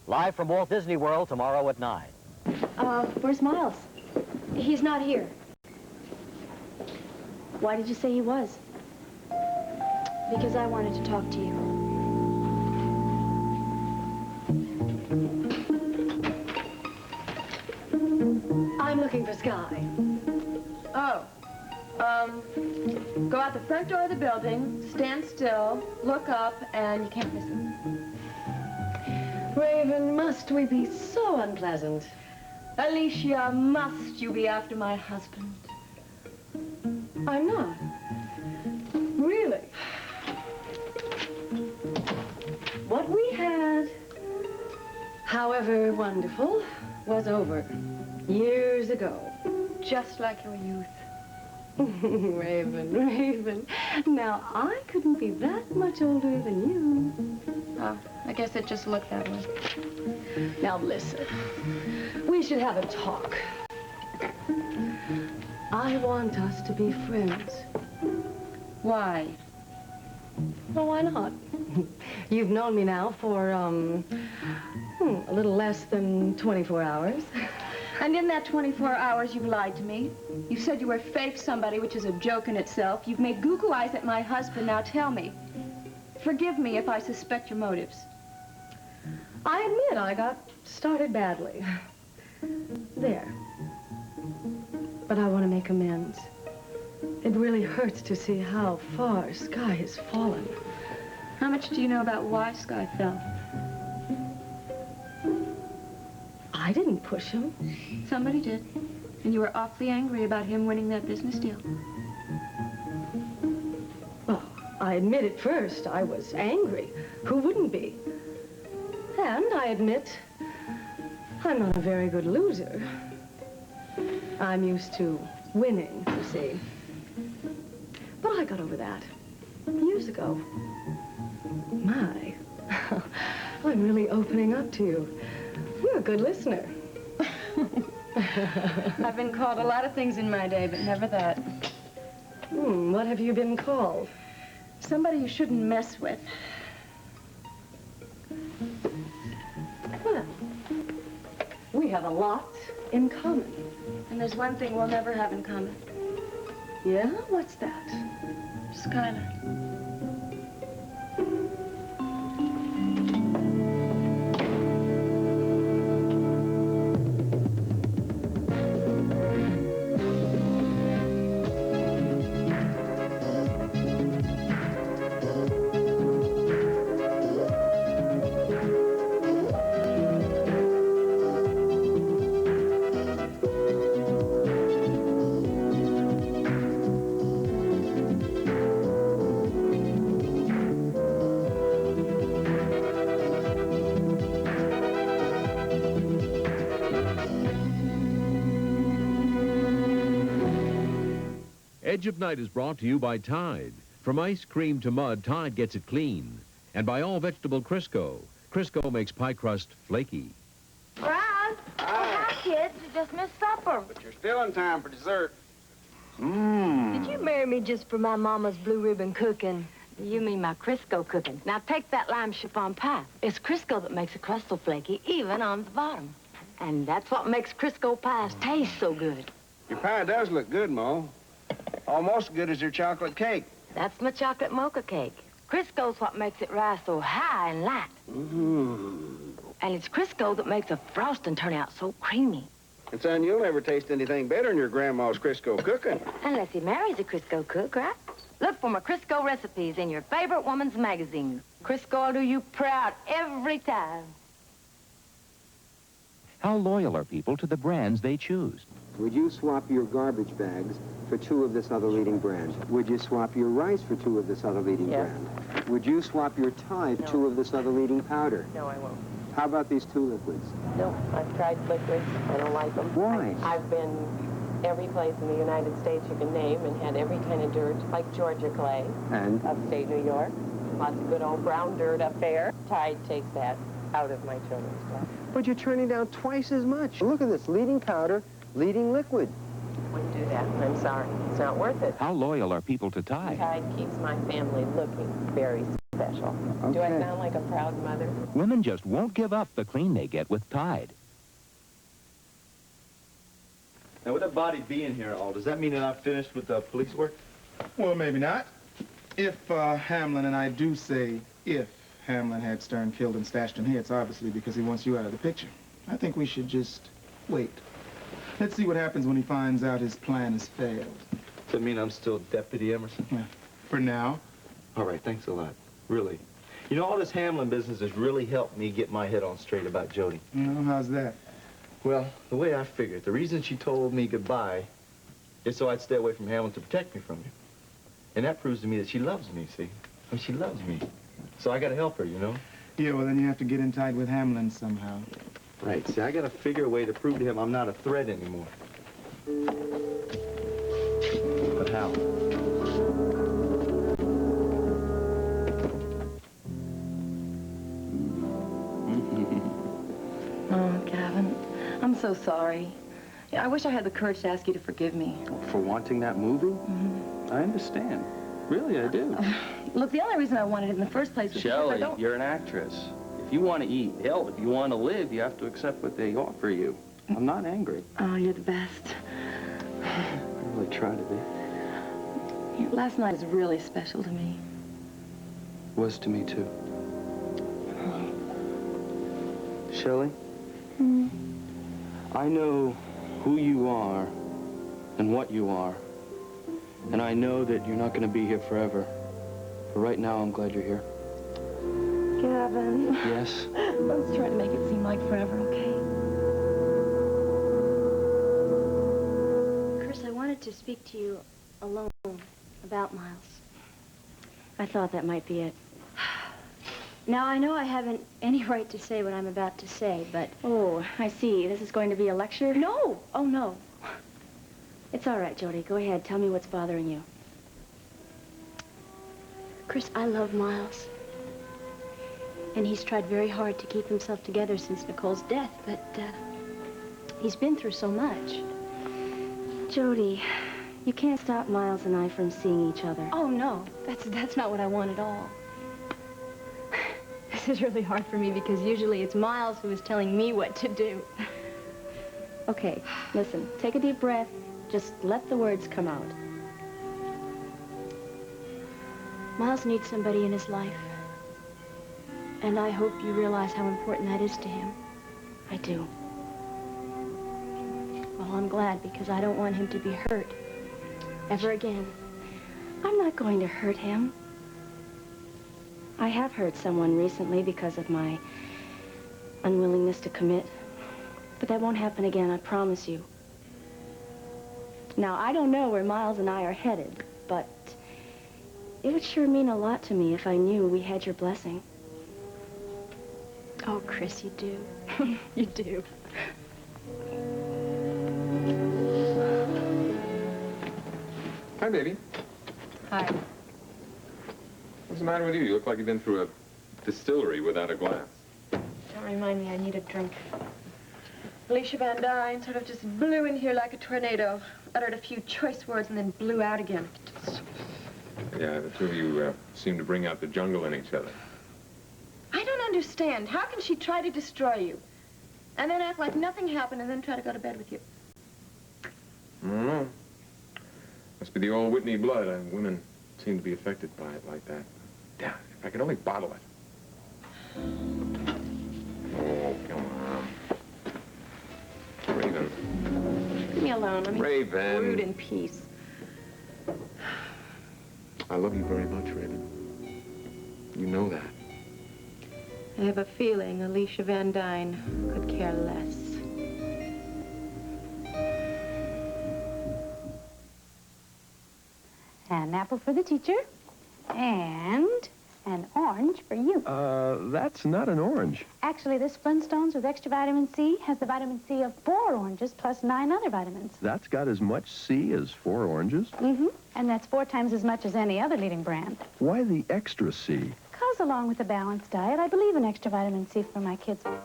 Live from Walt Disney World tomorrow at 9. Where's Miles? He's not here. Why did you say he was? Because I wanted to talk to you. I'm looking for Sky. Oh. Go out the front door of the building, stand still, look up, and you can't miss him. Raven, must we be so unpleasant? Alicia, must you be after my husband? I'm not. Really? What we had, however wonderful, was over years ago. Just like your youth. Raven, Raven. Now, I couldn't be that much older than you. Oh, I guess it just looked that way. Now, listen. We should have a talk. I want us to be friends. Why? Well, why not? You've known me now for, a little less than 24 hours. And in that 24 hours, you've lied to me. You said you were fake somebody, which is a joke in itself. You've made goo-goo eyes at my husband. Now tell me. Forgive me if I suspect your motives. I admit I got started badly. There. But I want to make amends. It really hurts to see how far Sky has fallen. How much do you know about why Sky fell? I didn't push him. Somebody did. And you were awfully angry about him winning that business deal. Well, I admit at first I was angry. Who wouldn't be? And I admit I'm not a very good loser. I'm used to winning, you see. But I got over that years ago. My, I'm really opening up to you. You're a good listener. I've been called a lot of things in my day, but never that. What have you been called? Somebody you shouldn't mess with. Well, we have a lot in common. And there's one thing we'll never have in common. Yeah? What's that? Skylar. Edge of Night is brought to you by Tide. From ice cream to mud, Tide gets it clean. And by all vegetable Crisco. Crisco makes pie crust flaky. Ron! Hi, kids. You just missed supper. But you're still in time for dessert. Did you marry me just for my mama's blue ribbon cooking? You mean my Crisco cooking. Now take that lime chiffon pie. It's Crisco that makes the crust so flaky, even on the bottom. And that's what makes Crisco pies taste so good. Your pie does look good, Mo. Almost as good as your chocolate cake. That's my chocolate mocha cake. Crisco's what makes it rise so high and light. And it's Crisco that makes the frosting turn out so creamy. And son, you'll never taste anything better than your grandma's Crisco cooking. Unless he marries a Crisco cook, right? Look for my Crisco recipes in your favorite woman's magazine. Crisco will do you proud every time. How loyal are people to the brands they choose? Would you swap your garbage bags for 2 of this other leading brand? Would you swap your rice for 2 of this other leading brand? Would you swap your Tide 2 of this other leading powder? No, I won't. How about these 2 liquids? No, I've tried liquids. I don't like them. Why? I've been every place in the United States you can name and had every kind of dirt, like Georgia clay. And? Upstate New York. Lots of good old brown dirt up there. Tide takes that out of my children's clay. But you're turning down twice as much. Look at this, leading powder, leading liquid. Wouldn't do that. I'm sorry. It's not worth it. How loyal are people to Tide? Tide keeps my family looking very special. special. Okay. Do I sound like a proud mother? Women just won't give up the clean they get with Tide. Now, with that body being here, all, does that mean that I'm finished with the police work? Well, maybe not. If Hamlin, and I do say if Hamlin had Stern killed and stashed him here, it's obviously because he wants you out of the picture. I think we should just wait. Let's see what happens when he finds out his plan has failed. Does that mean I'm still Deputy Emerson? Yeah, for now. All right, thanks a lot. Really. You know, all this Hamlin business has really helped me get my head on straight about Jody. How's that? Well, the way I figured, the reason she told me goodbye is so I'd stay away from Hamlin to protect me from you. And that proves to me that she loves me, see? I mean, she loves me. So I gotta help her, you know? Yeah, well, then you have to get in tight with Hamlin somehow. Right. See, I gotta figure a way to prove to him I'm not a threat anymore. But how? Oh, Gavin, I'm so sorry. Yeah, I wish I had the courage to ask you to forgive me. For wanting that movie? I understand. Really, I do. Look, the only reason I wanted it in the first place was because I Shelley, don't... you're an actress. If you want to eat, hell, if you want to live, you have to accept what they offer you. I'm not angry. Oh, you're the best. I really try to be. Last night was really special to me. Was to me, too. Shelley? I know who you are and what you are. And I know that you're not going to be here forever. But right now, I'm glad you're here. Gavin. Yes? Let's try to make it seem like forever, okay? Chris, I wanted to speak to you alone about Miles. I thought that might be it. Now, I know I haven't any right to say what I'm about to say, but... Oh, I see. This is going to be a lecture? No! Oh, no. It's all right, Jody. Go ahead. Tell me what's bothering you. Chris, I love Miles. And he's tried very hard to keep himself together since Nicole's death, but he's been through so much. Jody, you can't stop Miles and I from seeing each other. Oh, no. That's not what I want at all. This is really hard for me because usually it's Miles who is telling me what to do. Okay, listen. Take a deep breath. Just let the words come out. Miles needs somebody in his life. And I hope you realize how important that is to him. I do. Well, I'm glad because I don't want him to be hurt ever again. I'm not going to hurt him. I have hurt someone recently because of my unwillingness to commit. But that won't happen again, I promise you. Now, I don't know where Miles and I are headed, but it would sure mean a lot to me if I knew we had your blessing. Oh, Chris, you do. You do. Hi, baby. Hi. What's the matter with you? You look like you've been through a distillery without a glass. Don't remind me, I need a drink. Alicia Van Dyne sort of just blew in here like a tornado, uttered a few choice words, and then blew out again. Yeah, the two of you seem to bring out the jungle in each other. I don't understand. How can she try to destroy you? And then act like nothing happened and then try to go to bed with you? I don't know. Must be the old Whitney blood. Women seem to be affected by it like that. Yeah, if I could only bottle it. Oh, come on. Raven. Leave me alone. Let me Raven. brood in peace. I love you very much, Raven. You know that. I have a feeling Alicia Van Dyne could care less. An apple for the teacher, and an orange for you. That's not an orange. Actually, this Flintstones with extra vitamin C has the vitamin C of 4 oranges plus 9 other vitamins. That's got as much C as 4 oranges. And that's 4 times as much as any other leading brand. Why the extra C? Because along with a balanced diet, I believe in extra vitamin C for my kids. Back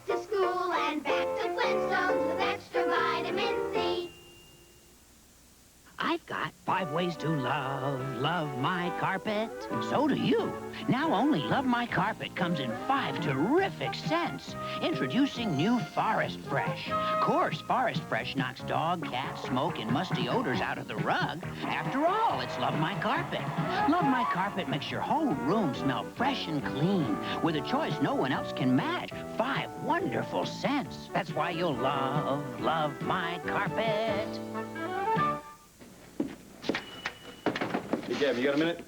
to school and back to Flintstones with extra vitamin C. I've got 5 ways always to love my carpet? So do you. Now only Love My Carpet comes in 5 terrific scents. Introducing new Forest Fresh. Course, Forest Fresh knocks dog, cat, smoke, and musty odors out of the rug. After all, it's Love My Carpet. Love My Carpet makes your whole room smell fresh and clean, with a choice no one else can match. 5 wonderful scents. That's why you'll love my carpet. Hey, Gab, you got a minute?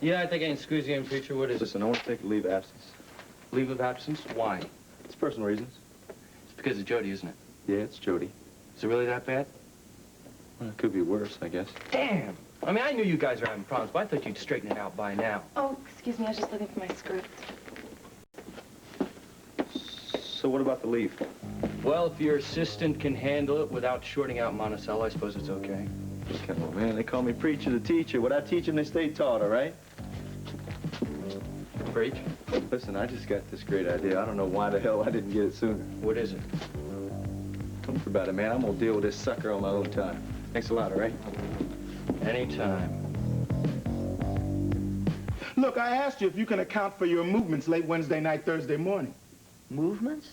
Yeah, I think I can squeeze you in, preacher. What is it? Listen, I want to take a leave of absence. Leave of absence? Why? It's personal reasons. It's because of Jody, isn't it? Yeah, it's Jody. Is it really that bad? Well, it could be worse, I guess. Damn! I mean, I knew you guys were having problems, but I thought you'd straighten it out by now. Oh, excuse me, I was just looking for my script. So what about the leave? Well, if your assistant can handle it without shorting out Monticello, I suppose it's okay. Come on, man. They call me preacher the teacher. What I teach them, they stay taught, all right? Preach? Listen, I just got this great idea. I don't know why the hell I didn't get it sooner. What is it? Don't worry about it, man. I'm gonna deal with this sucker on my own time. Thanks a lot, all right? Anytime. Look, I asked you if you can account for your movements late Wednesday night, Thursday morning. Movements?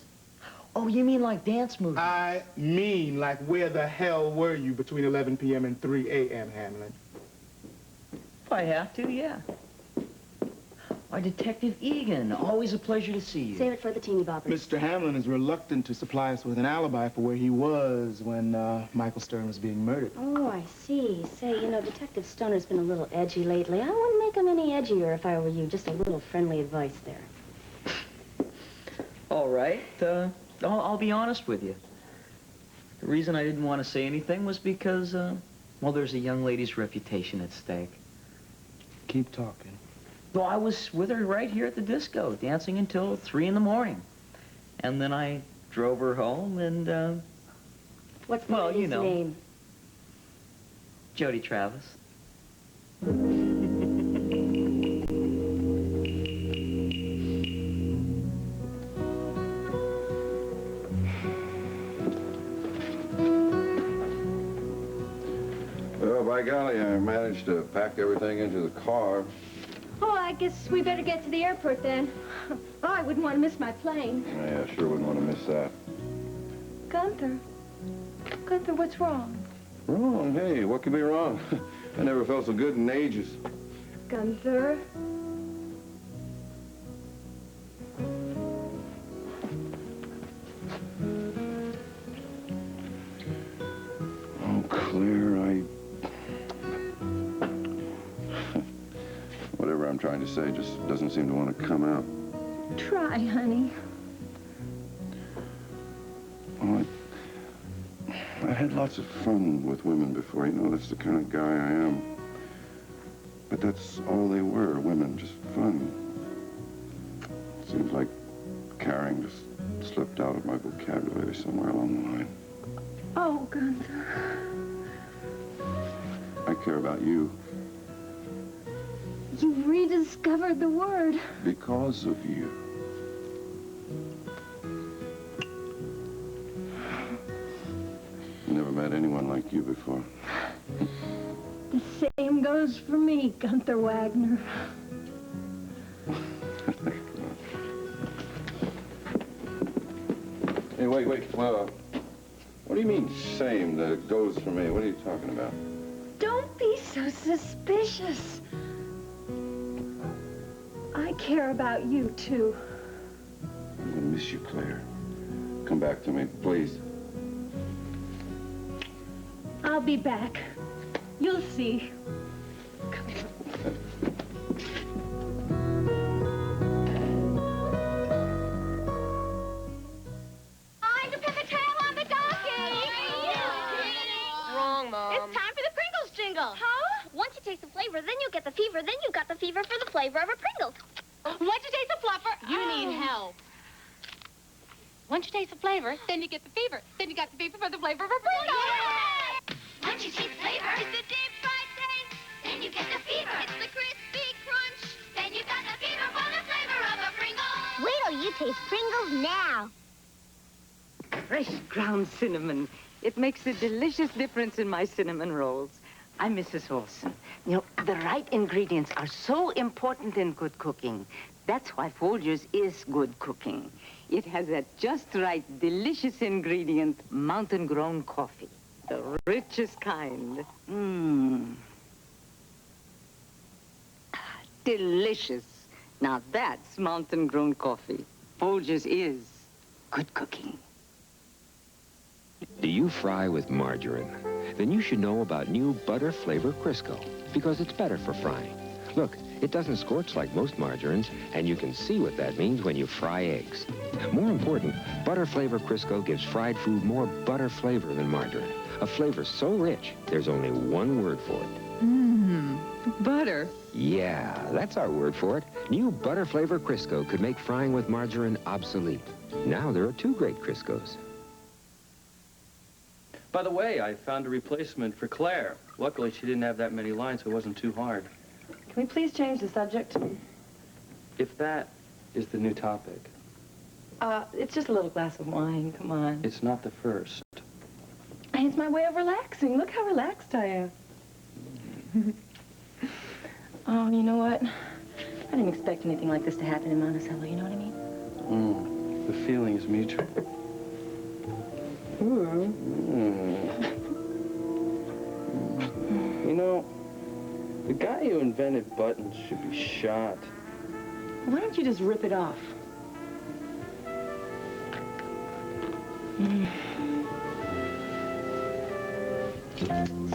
Oh, you mean like dance movements? I mean, like, where the hell were you between 11 p.m. and 3 a.m., Hamlin? If I have to, yeah. Why, Detective Egan, always a pleasure to see you. Save it for the teeny boppers. Mr. Hamlin is reluctant to supply us with an alibi for where he was when Michael Stern was being murdered. Oh, I see. Say, you know, Detective Stoner's been a little edgy lately. I wouldn't make him any edgier if I were you. Just a little friendly advice there. All right. I'll be honest with you. The reason I didn't want to say anything was because, well, there's a young lady's reputation at stake. Keep talking. Well, I was with her right here at the disco, dancing until 3 in the morning. And then I drove her home and, What's the well, lady's you know, name? Jody Travis. Well, by golly, I managed to pack everything into the car. Oh, I guess we better get to the airport then. Oh, I wouldn't want to miss my plane. Yeah, sure wouldn't want to miss that. Gunther. Gunther, what's wrong? Wrong? Hey, what could be wrong? I never felt so good in ages. Gunther. Oh, Claire, whatever I'm trying to say just doesn't seem to want to come out. Try, honey. Oh, I had lots of fun with women before. You know, that's the kind of guy I am. But that's all they were, women, just fun. Seems like caring just slipped out of my vocabulary somewhere along the line. Oh, Gunther. I care about you You've rediscovered the word. because of you. Never met anyone like you before. The same goes for me, Gunther Wagner. Hey, wait. Well, what do you mean, same, that it goes for me? What are you talking about? Don't be so suspicious. I care about you, too. I'm gonna miss you, Claire. Come back to me, please. I'll be back. You'll see. Time to pin the tail on the donkey! Wrong, Mom. It's time for the Pringles jingle. Huh? Once you taste the flavor, then you get the fever, then you got the fever for the flavor of a Pringles. Once you taste the fluffer, you need help. Once you taste the flavor, then you get the fever. Then you got the fever for the flavor of a Pringles. Once you taste the flavor, it's the deep fried taste. Then you get the fever. It's the crispy crunch. Then you got the fever for the flavor of a Pringles. Wait till you taste Pringles now. Fresh ground cinnamon. It makes a delicious difference in my cinnamon rolls. I'm Mrs. Olson. You know, the right ingredients are so important in good cooking. That's why Folgers is good cooking. It has that just right, delicious ingredient, mountain-grown coffee. The richest kind. Delicious. Now that's mountain-grown coffee. Folgers is good cooking. Do you fry with margarine? Then you should know about new butter flavor Crisco, because it's better for frying. Look, it doesn't scorch like most margarines, and you can see what that means when you fry eggs. More important, butter flavor Crisco gives fried food more butter flavor than margarine. A flavor so rich, there's only one word for it. Butter. Yeah, that's our word for it. New butter flavor Crisco could make frying with margarine obsolete. Now there are 2 great Criscos. By the way, I found a replacement for Claire. Luckily, she didn't have that many lines, so it wasn't too hard. Can we please change the subject? If that is the new topic. It's just a little glass of wine. Come on. It's not the first. It's my way of relaxing. Look how relaxed I am. Oh, you know what? I didn't expect anything like this to happen in Monticello, you know what I mean? The feeling is mutual. You know, the guy who invented buttons should be shot. Why don't you just rip it off?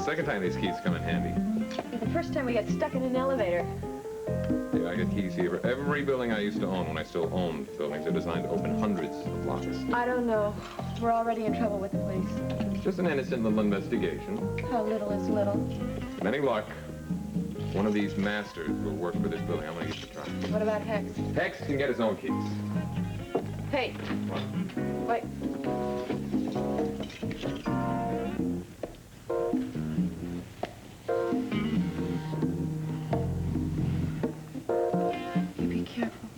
Second time these keys come in handy. The first time we got stuck in an elevator. Yeah, I got keys here for every building I used to own when I still owned buildings. They're designed to open hundreds of locks. I don't know. We're already in trouble with the police. Just an innocent little investigation. How little is little? With any luck, one of these masters will work for this building. I'm gonna get to try. What about Hex? Hex can get his own keys. Hey. Wait. You be careful.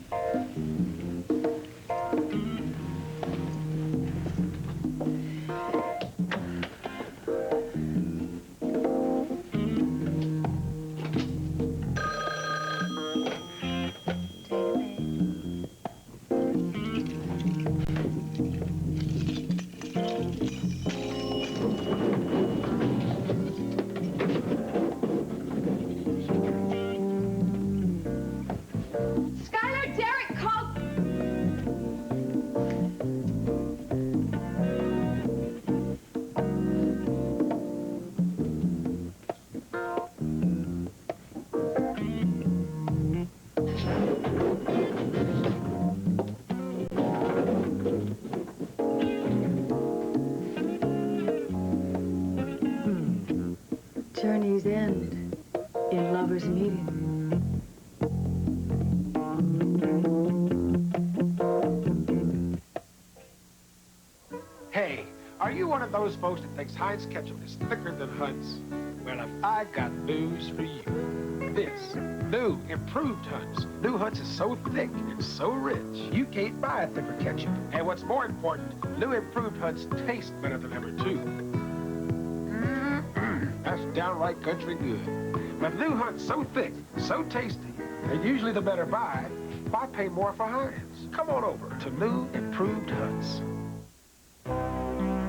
Journeys end in lovers' meeting. Hey, are you one of those folks that thinks Heinz ketchup is thicker than Hunt's? Well, if I got news for you. This new improved Hunt's. New Hunt's is so thick and so rich, you can't buy a thicker ketchup. And what's more important, new improved Hunt's tastes better than ever, too. That's downright country good. With new Hunt's so thick, so tasty, and usually the better buy, why pay more for Heinz? Come on over to new improved Hunt's.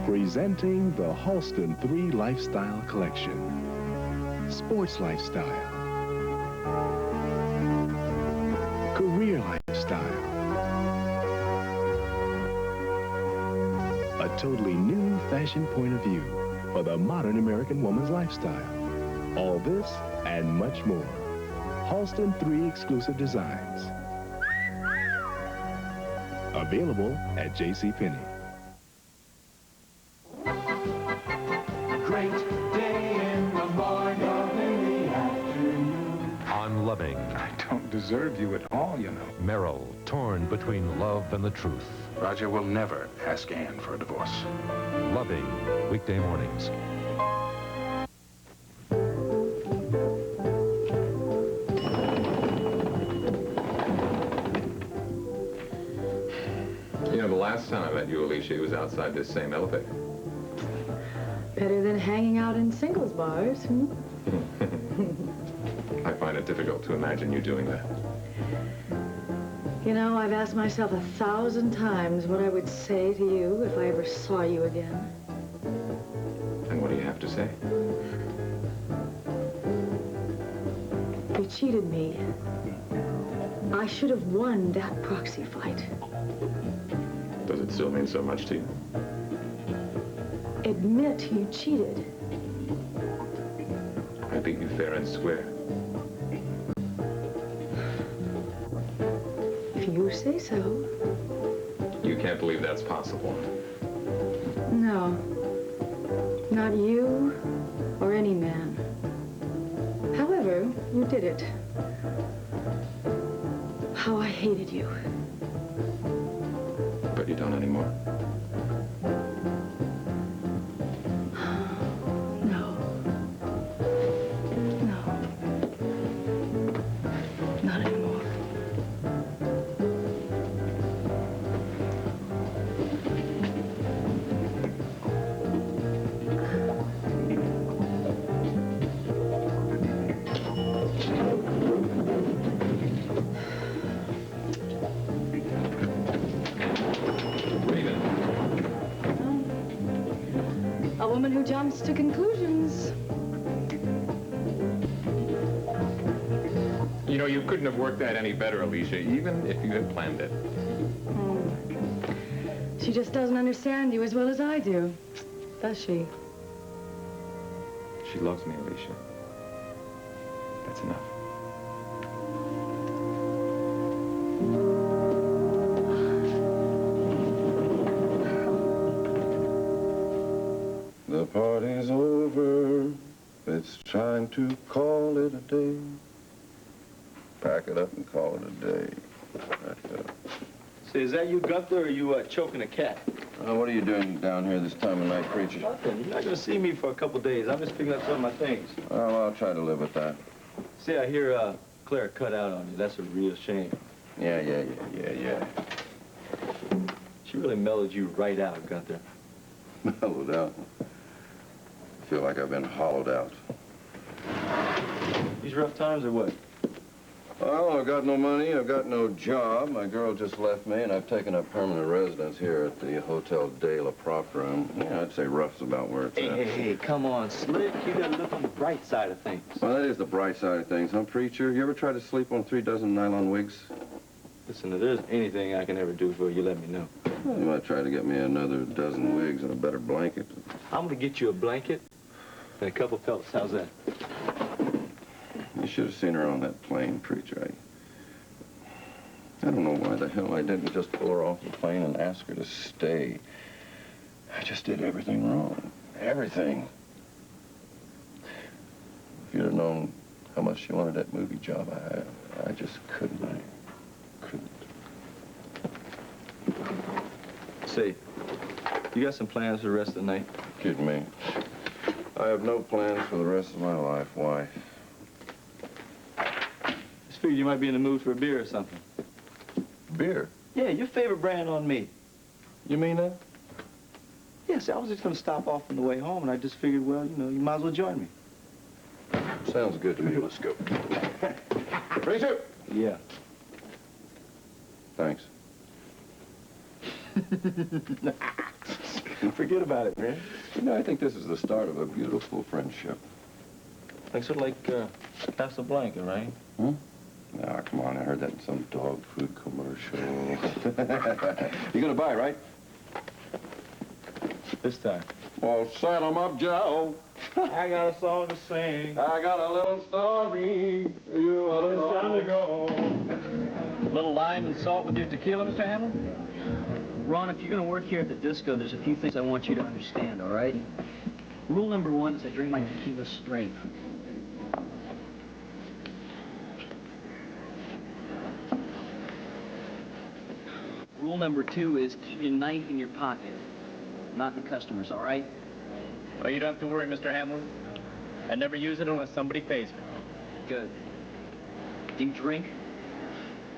Presenting the Halston 3 Lifestyle Collection. Sports lifestyle. Career lifestyle. A totally new fashion point of view for the modern American woman's lifestyle. All this and much more. Halston 3 exclusive designs. Available at JCPenney. Great day in the morning, in the afternoon. On Loving. I don't deserve you at all, you know. Merrill, torn between love and the truth. Roger will never ask Anne for a divorce. Loving, weekday mornings. You know, the last time I met you, Alicia, was outside this same elevator. Better than hanging out in singles bars, hmm? I find it difficult to imagine you doing that. You know, I've asked myself 1,000 times what I would say to you if I ever saw you again. And what do you have to say? You cheated me. I should have won that proxy fight. Does it still mean so much to you? Admit you cheated. I beat you fair and square. If you say so. You can't believe that's possible. No. Not you or any man. However, you did it. How I hated you. But you don't anymore. No. No. Not anymore. A woman who jumps to conclusions. You know, you couldn't have worked that any better, Alicia, even if you had planned it. She just doesn't understand you as well as I do, does she? She loves me, Alicia. That's enough. The party's over. It's time to call it a day. Pack it up and call it a day. Pack it up. Say, is that you, Gunther, or are you choking a cat? What are you doing down here this time of night, preacher? Nothing. You're not going to see me for a couple days. I'm just picking up some of my things. Oh, well, I'll try to live with that. See, I hear Claire cut out on you. That's a real shame. Yeah. She really mellowed you right out, Gunther. Mellowed out. I feel like I've been hollowed out. These rough times or what? Well, I've got no money, I've got no job. My girl just left me, and I've taken up permanent residence here at the Hotel de la Propre. Yeah, I'd say rough's about where it's at. Hey, come on, Slick. You gotta look on the bright side of things. Well, that is the bright side of things, huh, preacher? You ever try to sleep on 3 dozen nylon wigs? Listen, if there's anything I can ever do for you, let me know. Well, you might try to get me another dozen wigs and a better blanket. I'm gonna get you a blanket and a couple pelts. How's that? You should have seen her on that plane, preacher. I don't know why the hell I didn't just pull her off the plane and ask her to stay. I just did everything wrong. Everything. If you'd have known how much she wanted that movie job, I just couldn't. I couldn't. Say, you got some plans for the rest of the night? Kidding me. I have no plans for the rest of my life. Why? Just figured you might be in the mood for a beer or something. Beer? Yeah, your favorite brand on me. You mean that? Yes, I was just gonna stop off on the way home, and I just figured, well, you know, you might as well join me. Sounds good to me. Let's go. Preacher! Yeah. Thanks. Forget about it, man. You know, I think this is the start of a beautiful friendship. Like sort of like Casablanca, right? Hmm? Nah, come on. I heard that in some dog food commercial. You're gonna buy, right? This time. Well, saddle 'em up, Joe. I got a song to sing. I got a little story. You ought to know. Go. A little lime and salt with your tequila, Mr. Hamlin? Ron, if you're going to work here at the disco, there's a few things I want you to understand, all right? Rule number 1 is I drink my tequila straight. Rule number 2 is keep your knife in your pocket, not the customer's, all right? Well, you don't have to worry, Mr. Hamlin. I never use it unless somebody pays me. Good. Do you drink?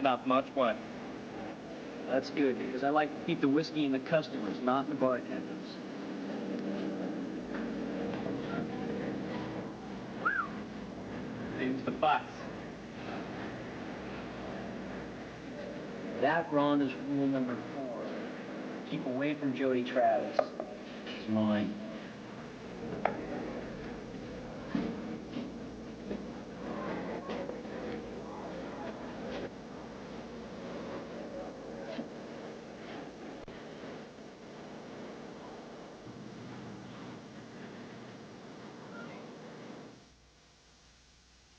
Not much. What? That's good, because I like to keep the whiskey in the customers, not the bartenders. the box. That, Ron, is rule number 4. Keep away from Jody Travis. It's mine.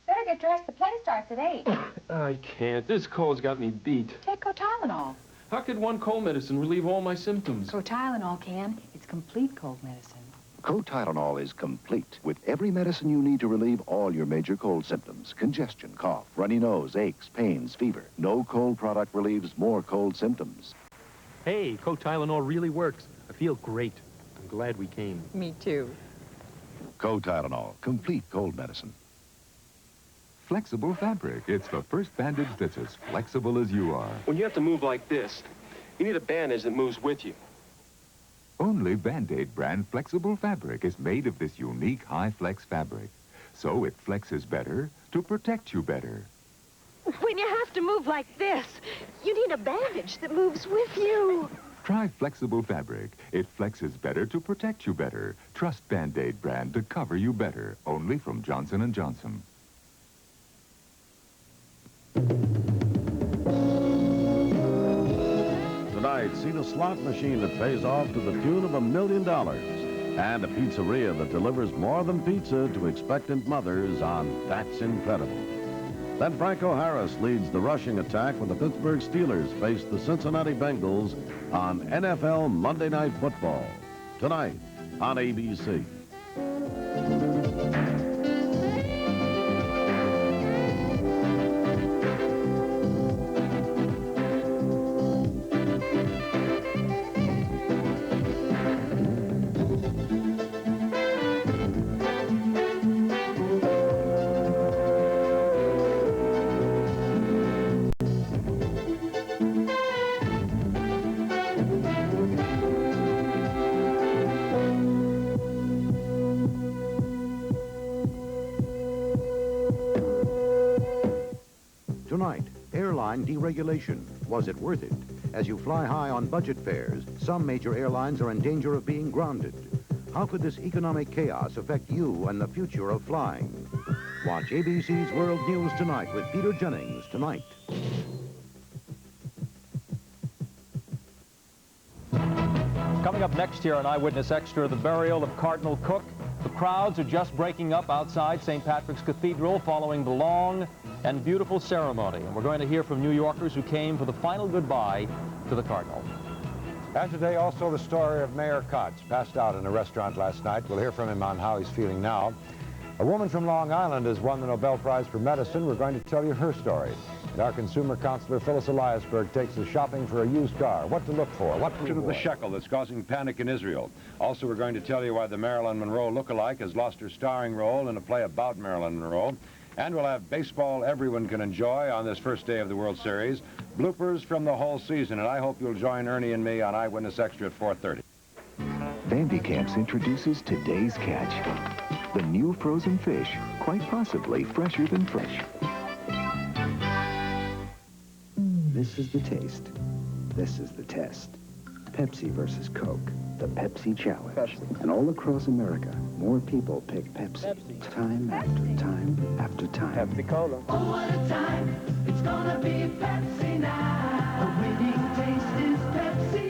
Better get dressed. The play starts at 8. I can't. This cold's got me beat. Take Tylenol. How could one cold medicine relieve all my symptoms? Tylenol can. It's complete cold medicine. Tylenol is complete with every medicine you need to relieve all your major cold symptoms. Congestion, cough, runny nose, aches, pains, fever. No cold product relieves more cold symptoms. Hey, Tylenol really works. I feel great. I'm glad we came. Me too. Tylenol, complete cold medicine. Flexible fabric. It's the first bandage that's as flexible as you are. When you have to move like this, you need a bandage that moves with you. Only Band-Aid brand flexible fabric is made of this unique high-flex fabric. So it flexes better to protect you better. When you have to move like this, you need a bandage that moves with you. Try flexible fabric. It flexes better to protect you better. Trust Band-Aid brand to cover you better. Only from Johnson & Johnson. Tonight, see the slot machine that pays off to the tune of $1 million. And a pizzeria that delivers more than pizza to expectant mothers on That's Incredible. Then Franco Harris leads the rushing attack when the Pittsburgh Steelers face the Cincinnati Bengals on NFL Monday Night Football. Tonight on ABC. Tonight, airline deregulation. Was it worth it? As you fly high on budget fares, some major airlines are in danger of being grounded. How could this economic chaos affect you and the future of flying? Watch ABC's World News Tonight with Peter Jennings tonight. Coming up next here on Eyewitness Extra, the burial of Cardinal Cook. The crowds are just breaking up outside St. Patrick's Cathedral following the long and beautiful ceremony. And we're going to hear from New Yorkers who came for the final goodbye to the Cardinal. And today, also the story of Mayor Kotz, passed out in a restaurant last night. We'll hear from him on how he's feeling now. A woman from Long Island has won the Nobel Prize for Medicine. We're going to tell you her story. And our consumer counselor, Phyllis Eliasberg, takes us shopping for a used car. What to look for, what to avoid. The shekel that's causing panic in Israel. Also, we're going to tell you why the Marilyn Monroe lookalike has lost her starring role in a play about Marilyn Monroe. And we'll have baseball everyone can enjoy on this first day of the World Series. Bloopers from the whole season. And I hope you'll join Ernie and me on Eyewitness Extra at 4:30. Vandy Camps introduces today's catch. The new frozen fish, quite possibly fresher than fresh. This is the taste. This is the test. Pepsi versus Coke. The Pepsi Challenge. Pepsi. And all across America, more people pick Pepsi. Time after time after time. Pepsi Cola. Oh, what a time. It's gonna be Pepsi now. The winning taste is Pepsi.